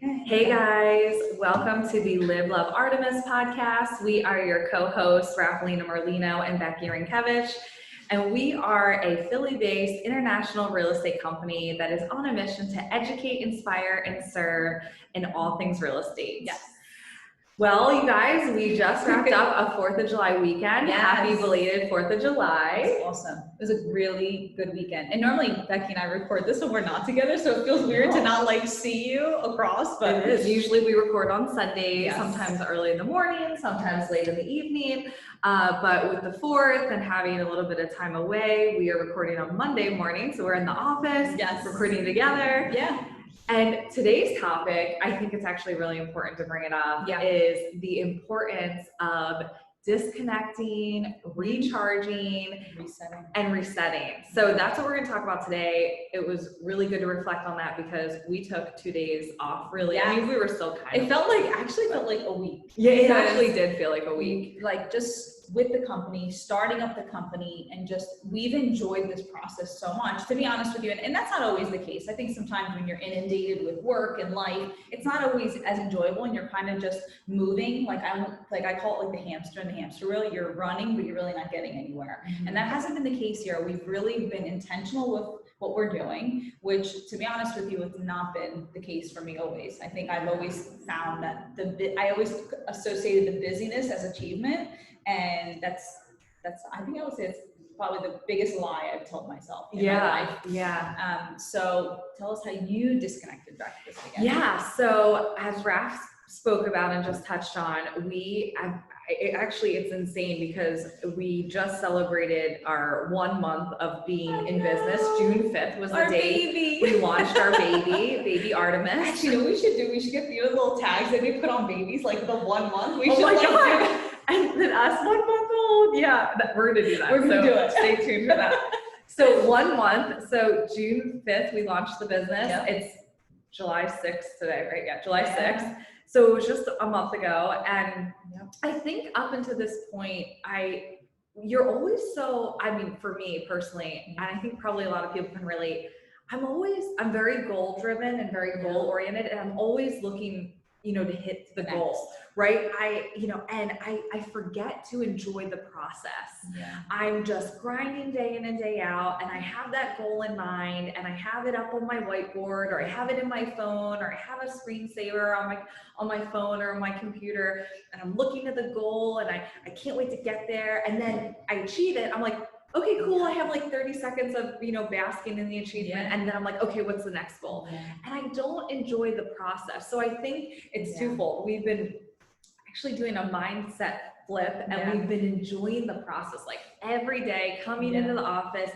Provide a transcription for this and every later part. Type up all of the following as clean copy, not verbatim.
Hey guys, welcome to the Love Artemis Podcast. We are your co-hosts, Raffaellina, Merlino, and Becky, Rynkiewicz. And we are a Philly-based international real estate company that is on a mission to educate, inspire, and serve in all things real estate. Yes. Well, you guys, we just wrapped up a 4th of July weekend. Yes. Happy belated 4th of July. It was awesome. It was a really good weekend. And normally Becky and I record this when we're not together, so it feels weird to not see you across. But it is. Usually we record on Sunday, yes. Sometimes early in the morning, sometimes late in the evening. But with the 4th and having a little bit of time away, we are recording on Monday morning. So we're in the office, recording together. Yeah. And today's topic, I think it's actually really important to bring it up, is the importance of disconnecting, recharging, and resetting. So that's what we're going to talk about today. It was really good to reflect on that because we took 2 days off, really. Yeah. I mean, we were still kind of... It actually felt like a week. Yeah, it actually did feel like a week. Like just with the company, starting up the company, and we've enjoyed this process so much, to be honest with you. And that's not always the case. I think sometimes when you're inundated with work and life, it's not always as enjoyable and you're kind of just moving. I call it like the hamster in the hamster wheel. You're running, but you're really not getting anywhere. Mm-hmm. And that hasn't been the case here. We've really been intentional with what we're doing, which, to be honest with you, it's not been the case for me always. I think I've always found that I always associated the busyness as achievement. And that's I think I would say it's probably the biggest lie I've told myself in my life. Yeah. So tell us how you disconnected back this weekend. Yeah. So as Raph spoke about and just touched on, it's insane because we just celebrated our 1 month of being in business. June 5th was the day we launched our baby Artemis. Actually, you know what we should get the little tags that we put on babies, like the 1 month. We should God. And then us 1 month old. Yeah, we're going to do that. We're going to do it. Stay tuned for that. So 1 month. So June 5th, we launched the business. Yep. It's July 6th today, right? Yeah, July 6th. So it was just a month ago. And I think up until this point, you're always for me personally, and I think probably a lot of people can relate, I'm very goal driven and very goal oriented. And I'm always looking, to hit the goal, right? I forget to enjoy the process. Yeah. I'm just grinding day in and day out, and I have that goal in mind, and I have it up on my whiteboard, or I have it in my phone, or I have a screensaver on my phone or on my computer, and I'm looking at the goal, and I can't wait to get there. And then I achieve it. I'm like, okay, cool. I have 30 seconds of, basking in the achievement. And then I'm like, okay, what's the next goal? Yeah. And I don't enjoy the process. So I think it's twofold. We've been actually doing a mindset flip, and we've been enjoying the process, every day coming into the office,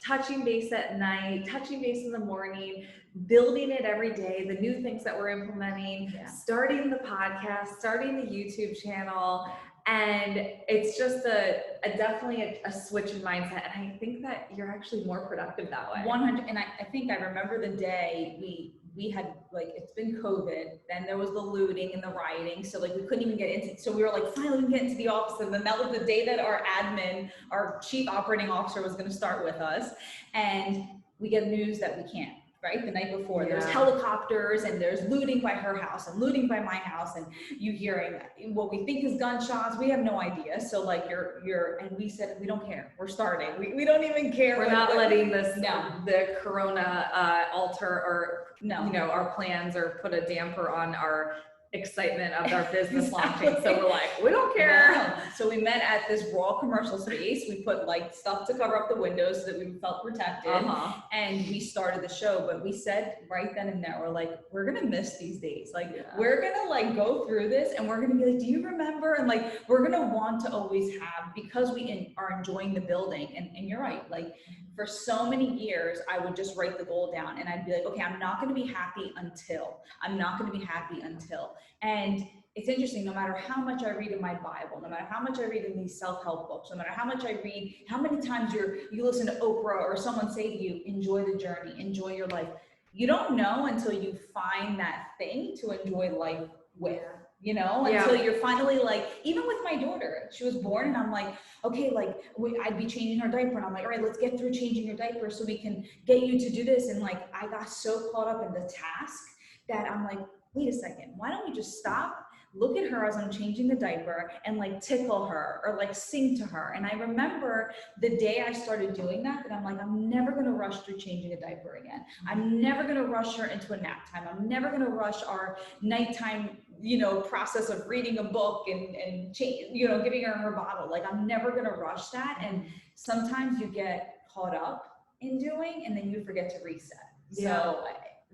touching base at night, touching base in the morning, building it every day, the new things that we're implementing, starting the podcast, starting the YouTube channel. And it's just definitely a switch in mindset. And I think that you're actually more productive that way. 100. And I think I remember the day we had, it's been COVID, then there was the looting and the rioting. So we couldn't even get into, so we were finally we can get into the office. And then that was the day that our chief operating officer was going to start with us. And we get news that we can't. Right? The night before, there's helicopters and there's looting by her house and looting by my house, and you hearing what we think is gunshots. We have no idea. So and we said, we don't care. We're starting. We don't even care. We're not letting the corona alter our plans or put a damper on our excitement of our business launching. So we're like, we don't care. No. So we met at this raw commercial space. We put stuff to cover up the windows so that we felt protected. And we started the show. But we said right then and there, we're gonna miss these days. We're gonna go through this, and we're gonna be like, do you remember? And we're gonna want to always have, because we are enjoying the building. And you're right. For so many years, I would just write the goal down, and I'd be like, okay, I'm not going to be happy until. And it's interesting, no matter how much I read in my Bible, no matter how much I read in these self-help books, no matter how much I read, how many times you listen to Oprah or someone say to you, enjoy the journey, enjoy your life. You don't know until you find that thing to enjoy life with. Until you're finally even with my daughter, she was born, and I'm like, okay, I'd be changing her diaper, and I'm like, all right, let's get through changing your diaper so we can get you to do this. And I got so caught up in the task that I'm like, wait a second, why don't we just stop, look at her as I'm changing the diaper, and like tickle her or like sing to her. And I remember the day I started doing that I'm like, I'm never going to rush through changing a diaper again. I'm never going to rush her into a nap time. I'm never going to rush our nighttime, process of reading a book and change, giving her bottle. Like, I'm never going to rush that. And sometimes you get caught up in doing, and then you forget to reset. Yeah. So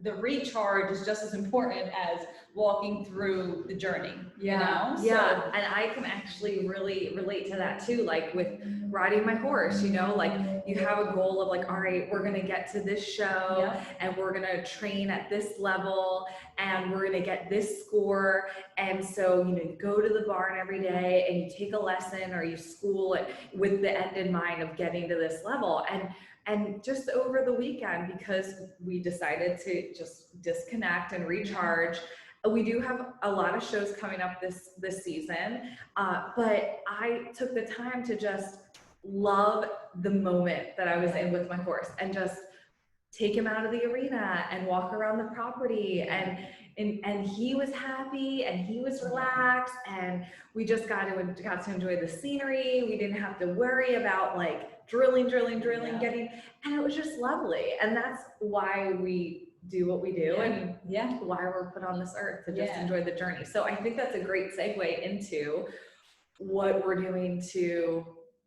the recharge is just as important as walking through the journey. Yeah. Yeah. And I can actually really relate to that too. Like with riding my horse, like you have a goal of like, all right, we're going to get to this show and we're going to train at this level and we're going to get this score. And so, you go to the barn every day and you take a lesson or you school it with the end in mind of getting to this level. And just over the weekend, because we decided to just disconnect and recharge, we do have a lot of shows coming up this season, but I took the time to just love the moment that I was in with my horse and just take him out of the arena and walk around the property, and he was happy and he was relaxed, and we just got to enjoy the scenery. We didn't have to worry about like drilling, getting, and it was just lovely. And that's why we do what we do and why we're put on this earth, to just enjoy the journey. So I think that's a great segue into what we're doing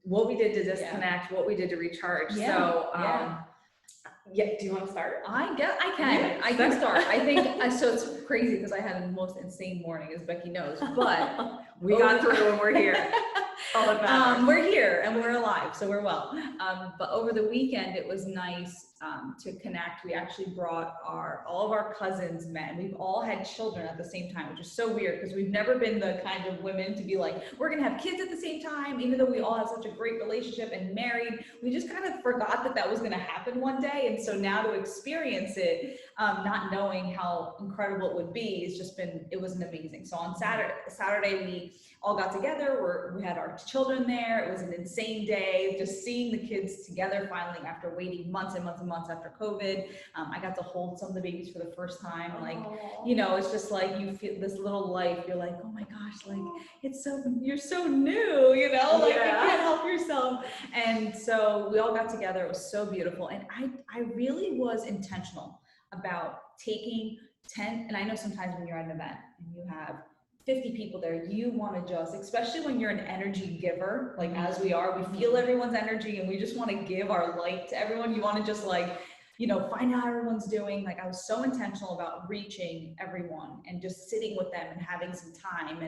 what we did to disconnect, what we did to recharge. So, do you want to start? I can start. I think, so it's crazy because I had the most insane morning, as Becky knows, but we got through and we're here. We're here and we're alive, so we're well. But over the weekend, it was nice to connect. We actually brought all of our cousins met. We've all had children at the same time, which is so weird because we've never been the kind of women to be like, we're gonna have kids at the same time, even though we all have such a great relationship and married. We just kind of forgot that was gonna happen one day. And so now to experience it, not knowing how incredible it would be, it was amazing. So on Saturday we all got together. We had our children there. It was an insane day, just seeing the kids together finally after waiting months and months and months after COVID. I got to hold some of the babies for the first time. Like, it's just like you feel this little life. You're like, oh my gosh, like you're so new, like you can't help yourself. And so we all got together. It was so beautiful. And I really was intentional about taking 10, and I know sometimes when you're at an event and you have 50 people there, you want to just, especially when you're an energy giver, like as we are, we feel everyone's energy and we just want to give our light to everyone. You want to just like, find out how everyone's doing. Like, I was so intentional about reaching everyone and just sitting with them and having some time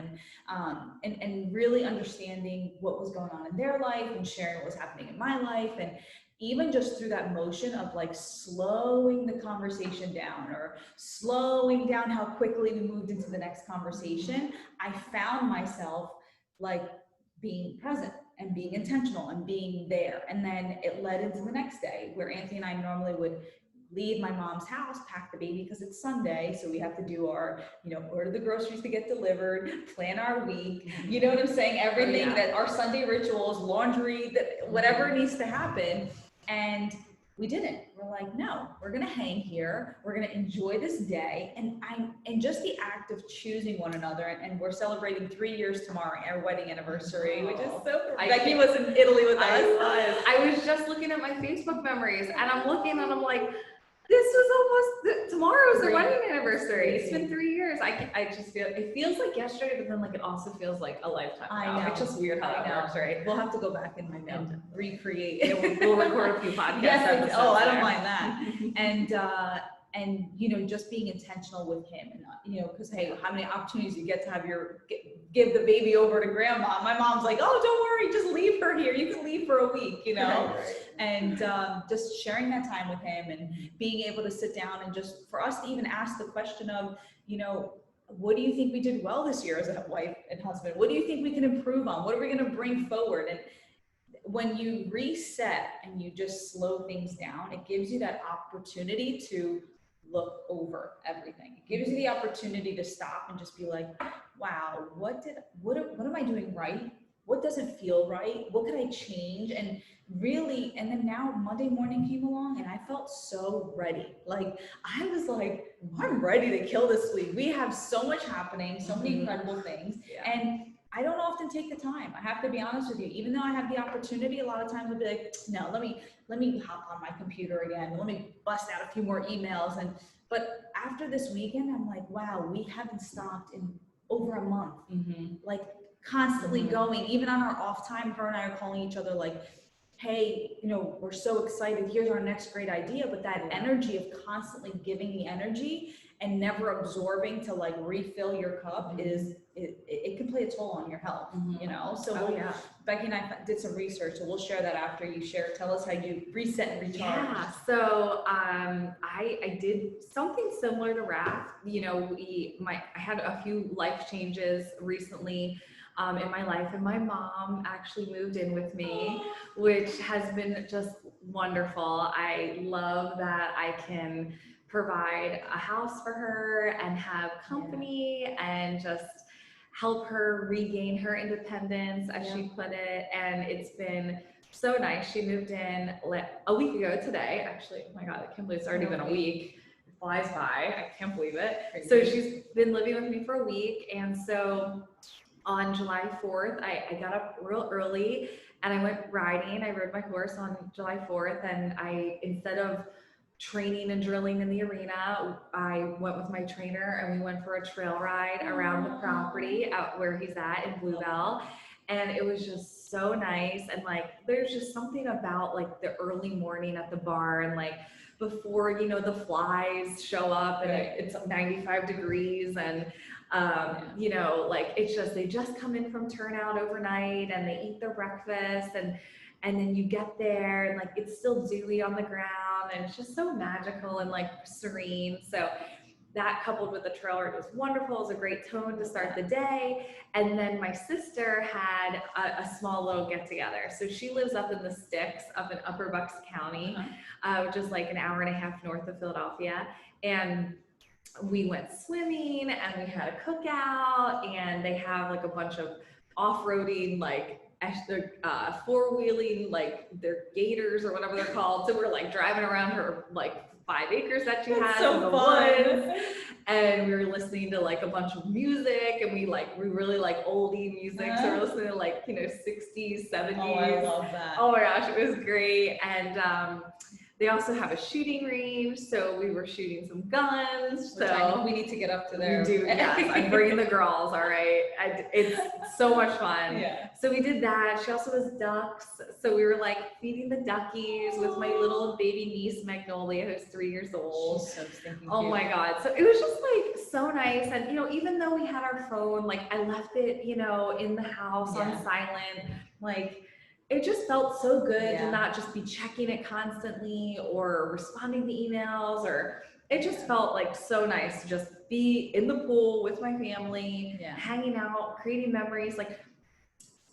and really understanding what was going on in their life and sharing what was happening in my life. And even just through that motion of like slowing the conversation down or slowing down how quickly we moved into the next conversation, I found myself like being present and being intentional and being there. And then it led into the next day where Anthony and I normally would leave my mom's house, pack the baby because it's Sunday. So we have to do our, order the groceries to get delivered, plan our week, you know what I'm saying? Everything that our Sunday rituals, laundry, that whatever needs to happen. And we didn't. We're like, no, we're going to hang here. We're going to enjoy this day. And just the act of choosing one another. And we're celebrating 3 years tomorrow, our wedding anniversary, which is so cool. Becky was in Italy with us. I was just looking at my Facebook memories and I'm looking and I'm like, this was tomorrow's the wedding anniversary. It's been 3 years. I just feel, it feels like yesterday, but then like it also feels like a lifetime. I know. It's just weird how that works, right? We'll have to go back and recreate. We'll record a few podcasts. Yes, I don't mind that. And just being intentional with him, and because hey, how many opportunities you get to have give the baby over to grandma? My mom's like, oh, don't worry, just leave her here. You can leave for a week, Right. And just sharing that time with him and being able to sit down and just for us to even ask the question of, what do you think we did well this year as a wife and husband? What do you think we can improve on? What are we going to bring forward? And when you reset and you just slow things down, it gives you that opportunity to look over everything. It gives you the opportunity to stop and just be like, wow, what am I doing right? what doesn't feel right? What could I change? And really, and then now Monday morning came along and I felt so ready. Like, I was like, I'm ready to kill this week. We have so much happening, so many incredible things. And I don't often take the time. I have to be honest with you. Even though I have the opportunity, a lot of times I'll be like, no, let me hop on my computer again. Let me bust out a few more emails. But after this weekend, I'm like, wow, we haven't stopped in over a month. Like, constantly going. Even on our off time, her and I are calling each other like, hey, you know, we're so excited. Here's our next great idea. But that energy of constantly giving the energy and never absorbing to like refill your cup is, it can play a toll on your health, you know? So Becky and I did some research, so we'll share that after you share. Tell us how you reset and recharge. Yeah, so I did something similar to Raph. You know, I had a few life changes recently in my life, and my mom actually moved in with me, which has been just wonderful. I love that I can provide a house for her and have company and just help her regain her independence, as she put it. And it's been so nice. She moved in a week ago today. Actually, oh my God, I can't believe it's already been a week. It flies by. I can't believe it. So she's been living with me for a week. And so on July 4th, I got up real early and I went riding. I rode my horse on July 4th, and instead of training and drilling in the arena, I went with my trainer and we went for a trail ride around the property out where he's at in Bluebell. And it was just so nice. And like, there's just something about like the early morning at the barn, like before, you know, the flies show up and it's 95 degrees and you know, like it's just, they just come in from turnout overnight and they eat their breakfast and then you get there and like it's still dewy on the ground and it's just so magical and like serene. So that coupled with the trail ride was wonderful. It was a great tone to start the day. And then my sister had a small little get together. So she lives up in the sticks up in Upper Bucks County, which is like an hour and a half north of Philadelphia. And we went swimming and we had a cookout, and they have like a bunch of off-roading, like four-wheeling, like their gators or whatever they're called. So we're like driving around her like 5 acres that she has in the woods, and we were listening to like a bunch of music, and we really like oldie music. So we're listening to like, you know, 60s, 70s. Oh, I love that. Oh my gosh, it was great. And they also have a shooting range, so we were shooting some guns. So we need to get up to there. We do, yes. I'm bringing the girls, all right? It's so much fun. Yeah. So we did that. She also has ducks, so we were like feeding the duckies with my little baby niece Magnolia, who's 3 years old. She's so stinking Oh cute. my God. So it was just like so nice. And, you know, even though we had our phone, like I left it, you know, in the house on silent, like it just felt so good to not just be checking it constantly or responding to emails, or it just felt like so nice to just be in the pool with my family, hanging out, creating memories. Like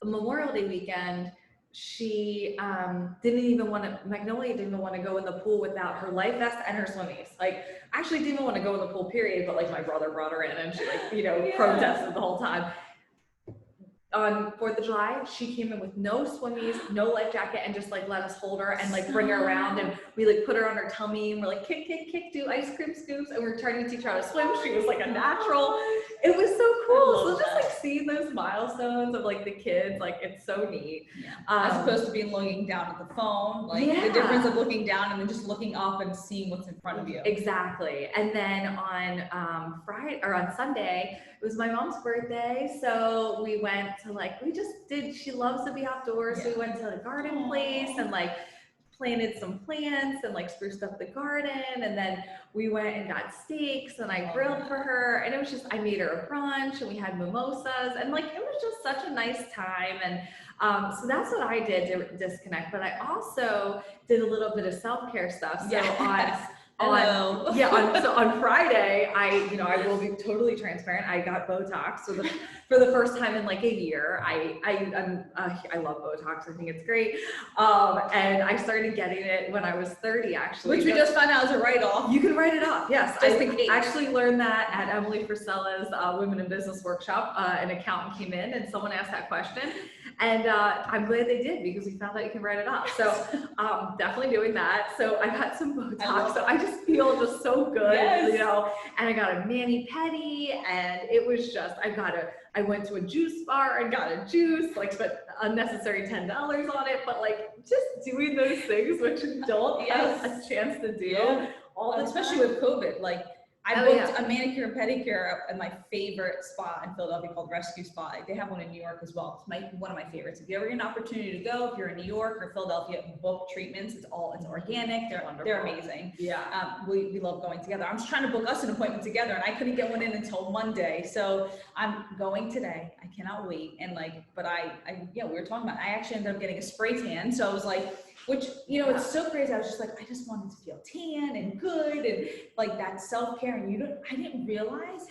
Memorial Day weekend, she Magnolia didn't even want to go in the pool without her life vest and her swimmies. Like, actually didn't even want to go in the pool, period, but like my brother brought her in and she like, you know, protested the whole time. On 4th of July, she came in with no swimmies, no life jacket, and just like let us hold her and like bring her around, and we like put her on her tummy and we're like kick, kick, kick, do ice cream scoops, and we're trying to teach her how to swim. She was like a natural. It was so cool. So just like seeing those milestones of like the kids, like it's so neat. As opposed to being looking down at the phone, like the difference of looking down and then just looking up and seeing what's in front of you. Exactly. And then on Sunday, it was my mom's birthday, so we went to she loves to be outdoors, so we went to the garden place and like planted some plants and like spruced up the garden, and then we went and got steaks and I grilled for her, and it was just, I made her a brunch and we had mimosas, and like it was just such a nice time. And so that's what I did to disconnect, but I also did a little bit of self-care stuff. So on Friday, I will be totally transparent. I got Botox for the first time in like a year. I love Botox. I think it's great. And I started getting it when I was 30, actually. Which we just found out is a write-off. You can write it off, yes. Just in case. I actually learned that at Emily Frisella's Women in Business workshop. An accountant came in and someone asked that question. And I'm glad they did, because we found out you can write it off. So definitely doing that. So I got some Botox. So I just feel just so good, yes. And I got a mani-pedi, and it was just, I went to a juice bar and got a juice, like spent unnecessary $10 on it, but like just doing those things which you don't have a chance to do all the especially time. with COVID. Like I booked a manicure and pedicure at my favorite spa in Philadelphia called Rescue Spa. They have one in New York as well. It's one of my favorites. If you ever get an opportunity to go, if you're in New York or Philadelphia, book treatments. It's organic. They're amazing. Yeah. We love going together. I'm just trying to book us an appointment together, and I couldn't get one in until Monday. So I'm going today. I cannot wait. And we were talking about, I actually ended up getting a spray tan. So I was like, which, it's so crazy. I was just like, I just wanted to feel tan and good and like that self-care. And I didn't realize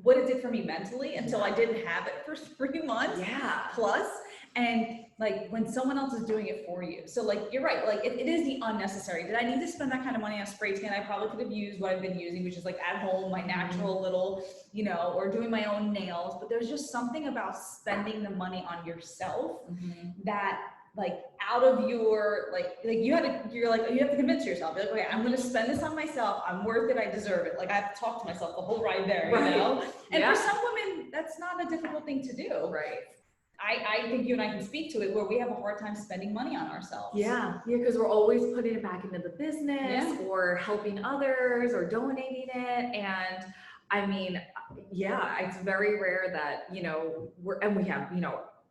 what it did for me mentally until I didn't have it for 3 months plus. And like when someone else is doing it for you. So like, you're right. Like it is the unnecessary. Did I need to spend that kind of money on a spray tan? I probably could have used what I've been using, which is like at home, my natural little, or doing my own nails. But there's just something about spending the money on yourself that like out of your, you have to convince yourself, you're like, okay, I'm going to spend this on myself. I'm worth it. I deserve it. Like I've talked to myself the whole ride there, And for some women, that's not a difficult thing to do. Right. I think you and I can speak to it where we have a hard time spending money on ourselves. Yeah, because we're always putting it back into the business or helping others or donating it. And I mean, it's very rare that, we have,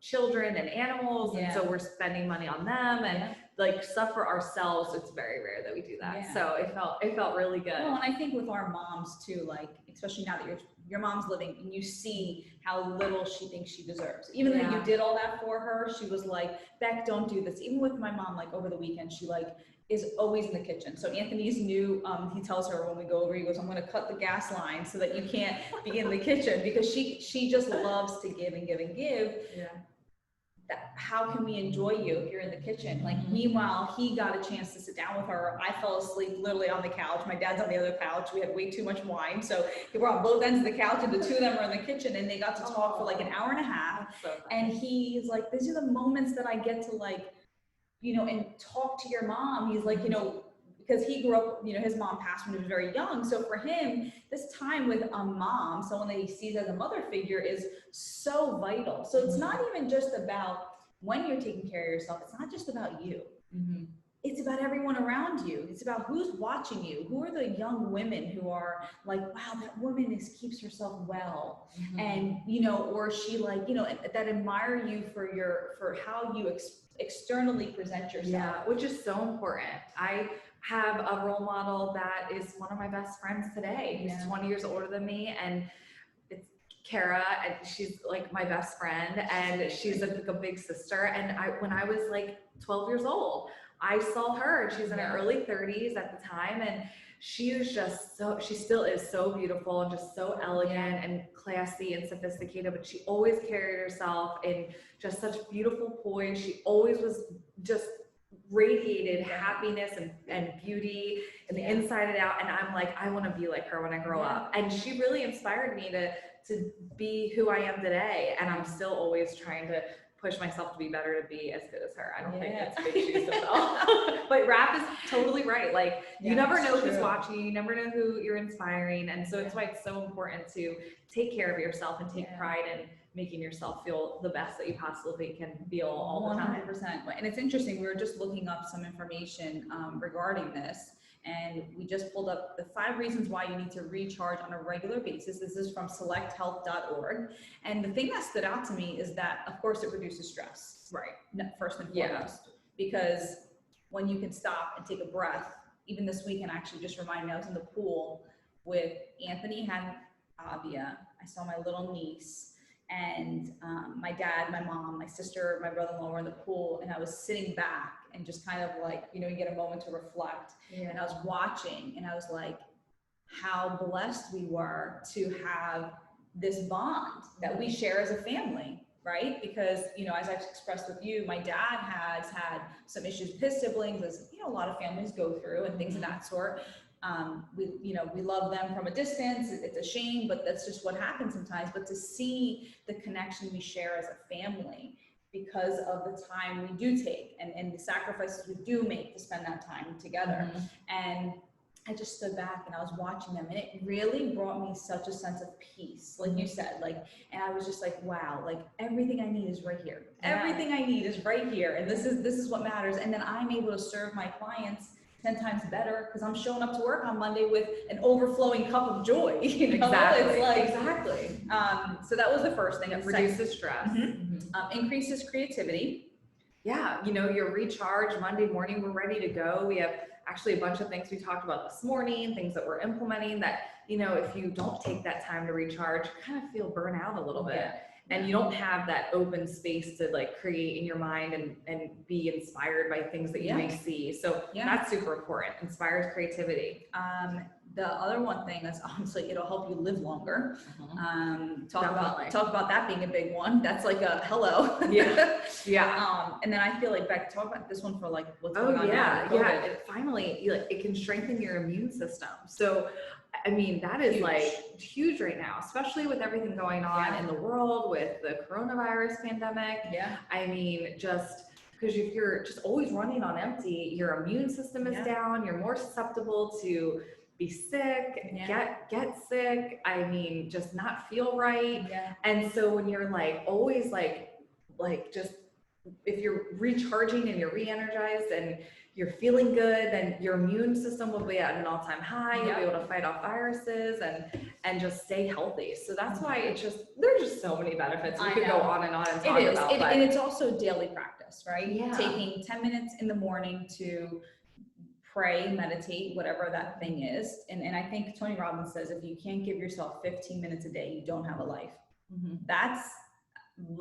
children and animals. And so we're spending money on them and like stuff for ourselves. It's very rare that we do that. Yeah. So it felt really good. Well, and I think with our moms too, like, especially now that your mom's living and you see how little she thinks she deserves. Even though you did all that for her, she was like, Beck, don't do this. Even with my mom, like over the weekend, she like is always in the kitchen. So Anthony's new, he tells her when we go over, he goes, I'm going to cut the gas line so that you can't be in the kitchen, because she just loves to give and give and give. Yeah. How can we enjoy you if you're in the kitchen? Like, meanwhile, he got a chance to sit down with her. I fell asleep literally on the couch. My dad's on the other couch. We had way too much wine. So they were on both ends of the couch, and the two of them were in the kitchen, and they got to talk for like an hour and a half. And he's like, these are the moments that I get to like, and talk to your mom. He's like, because he grew up, his mom passed when he was very young. So for him, this time with a mom, someone that he sees as a mother figure, is so vital. So it's not even just about when you're taking care of yourself. It's not just about you. It's about everyone around you. It's about who's watching you. Who are the young women who are like, wow, that woman keeps herself well. And, or she like, that admire you for how you externally present yourself. Yeah, which is so important. I have a role model that is one of my best friends today. He's 20 years older than me, and it's Kara, and she's like my best friend, and she's like a big sister. And when I was like 12 years old, I saw her. She's in her early 30s at the time, and she was just she still is so beautiful and just so elegant and classy and sophisticated, but she always carried herself in just such beautiful poise. She always was just radiated happiness and beauty and the inside and out. And I'm like, I want to be like her when I grow up. And she really inspired me to be who I am today. And I'm still always trying to push myself to be better, to be as good as her. I don't think that's big shoes to fill. But Raph is totally right. Like, you never know who's watching you. You never know who you're inspiring. And so it's why it's so important to take care of yourself and take pride in making yourself feel the best that you possibly can feel all the time. 100%. And it's interesting, we were just looking up some information regarding this, and we just pulled up the 5 reasons why you need to recharge on a regular basis. This is from selecthealth.org. And the thing that stood out to me is that, of course, it reduces stress. Right. First and foremost. Because when you can stop and take a breath, even this weekend actually just reminded me, I was in the pool with Anthony, had Avia, I saw my little niece, and my dad, my mom, my sister, my brother-in-law were in the pool, and I was sitting back and just kind of like, you know, you get a moment to reflect. And I was watching and I was like, how blessed we were to have this bond that we share as a family, right? Because, you know, as I've expressed with you, my dad has had some issues with his siblings, as, you know, a lot of families go through and things of that sort. We love them from a distance. It's a shame, but that's just what happens sometimes. But to see the connection we share as a family because of the time we do take and the sacrifices we do make to spend that time together. And I just stood back and I was watching them, and it really brought me such a sense of peace, like you said, like, and I was just like, wow, like everything I need is right here. Everything I need is right here. And this is what matters. And then I'm able to serve my clients 10 times better because I'm showing up to work on Monday with an overflowing cup of joy. You know? Exactly. It's like, exactly. So that was the first thing. It reduces stress. Increases creativity. Yeah, you know, you're recharged Monday morning, we're ready to go. We have actually a bunch of things we talked about this morning, things that we're implementing that, you know, if you don't take that time to recharge, you kind of feel burnt out a little bit. And you don't have that open space to like create in your mind and be inspired by things that you may see. So that's super important. Inspires creativity. The other one thing is honestly, it'll help you live longer. Talk Definitely. about that being a big one. That's like a hello. Yeah. And then I feel like, Becky, talk about this one for like what's going on now. Yeah. It finally, like, it can strengthen your immune system. So, I mean, that is like huge right now, especially with everything going on in the world with the coronavirus pandemic. I mean, just because if you're just always running on empty, your immune system is down, you're more susceptible to be sick, get sick. I mean, just not feel right. And so when you're like always like just if you're recharging and you're re-energized and you're feeling good, then your immune system will be at an all-time high. You'll be able to fight off viruses and just stay healthy. So that's why it's just, there's just so many benefits. We could go on and talk about. And it's also daily practice, right? Yeah. Taking 10 minutes in the morning to pray, meditate, whatever that thing is. And I think Tony Robbins says, if you can't give yourself 15 minutes a day, you don't have a life.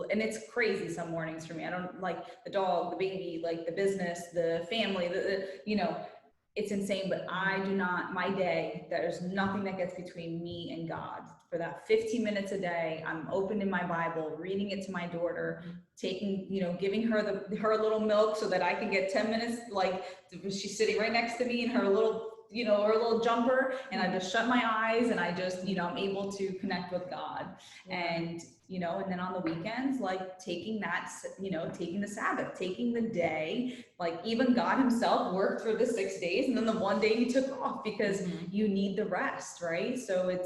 And it's crazy some mornings for me. I don't like the dog, the baby, like the business, the family, you know, it's insane, but I do not, my day, there's nothing that gets between me and God. For that 15 minutes a day, I'm opening my Bible, reading it to my daughter, taking, you know, giving her her little milk so that I can get 10 minutes, like she's sitting right next to me in her little, you know, her little jumper, and I just shut my eyes and I just, you know, I'm able to connect with God. And, you know, and then on the weekends, like taking that, you know, taking the Sabbath, taking the day, like even God himself worked for the 6 days and then the one day he took off because you need the rest, right? So it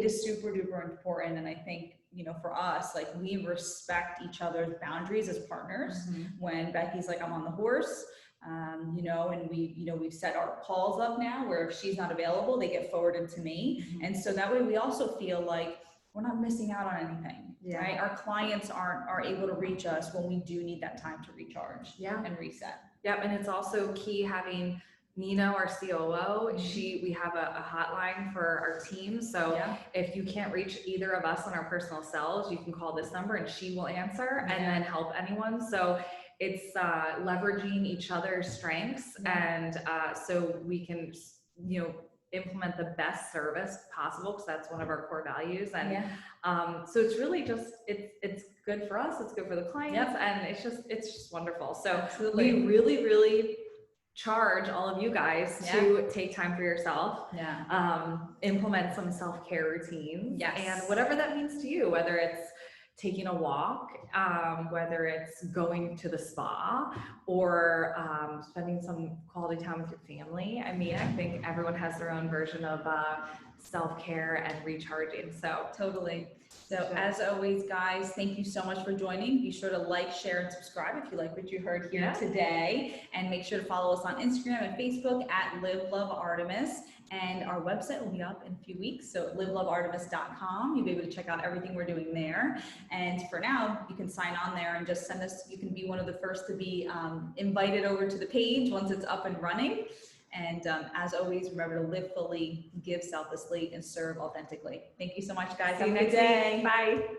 is super duper important. And I think, you know, for us, like we respect each other's boundaries as partners. When Becky's like, I'm on the horse, you know, and we've set our calls up now where if she's not available, they get forwarded to me. And so that way we also feel like we're not missing out on anything, right? Our clients are able to reach us when we do need that time to recharge and reset. And it's also key having Nina, our COO, we have a hotline for our team. So if you can't reach either of us on our personal cells, you can call this number and she will answer and then help anyone. So it's leveraging each other's strengths and so we can, you know, implement the best service possible because that's one of our core values. And so it's really just, it's good for us, it's good for the clients, and it's just wonderful. So we really, really charge all of you guys to take time for yourself, implement some self-care routines, and whatever that means to you, whether it's taking a walk, whether it's going to the spa or spending some quality time with your family. I mean, I think everyone has their own version of self-care and recharging. So totally. So as always, guys, thank you so much for joining. Be sure to like, share, and subscribe if you like what you heard here today. And make sure to follow us on Instagram and Facebook at Live Love Artemis. And our website will be up in a few weeks. So liveloveartemis.com, you'll be able to check out everything we're doing there. And for now, you can sign on there and just send us, you can be one of the first to be invited over to the page once it's up and running. And as always, remember to live fully, give selflessly, and serve authentically. Thank you so much, guys. Have a good day. Bye.